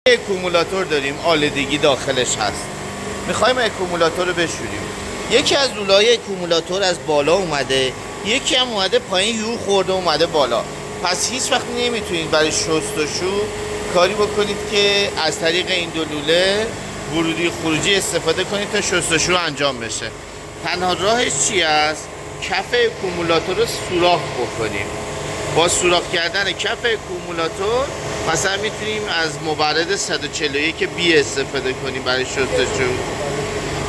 اکومولاتور داریم، آلودگی داخلش هست، میخوایم اکومولاتور رو بشوریم. یکی از لوله‌های اکومولاتور از بالا اومده، یکی هم اومده پایین، یو خورده اومده بالا. پس هیچ وقت نمیتونید برای شستشو کاری بکنید که از طریق این دو لوله ورودی خروجی استفاده کنید تا شستشو انجام بشه. تنها راهش چی است؟ کف اکومولاتور رو سوراخ بکنیم. با سوراخ کردن کف اکومولاتور مثلا میتونیم از مبرد 141 بی استفاده کنیم برای شستشو.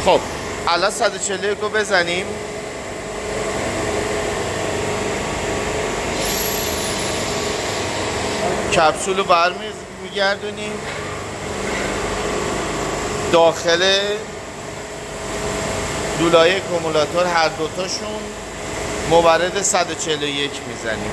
خب الان 141 رو بزنیم. کپسول رو برمیگردونیم داخل لوله‌های اکومولاتور، هر دوتاشون مبرد 141 میزنیم.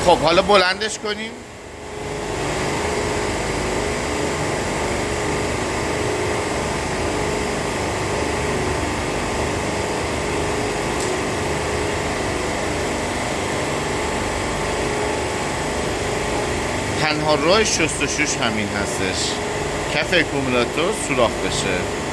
خب حالا بلندش کنیم. تنها راه شستشوش همین هستش، کف اکومولاتور سوراخ بشه.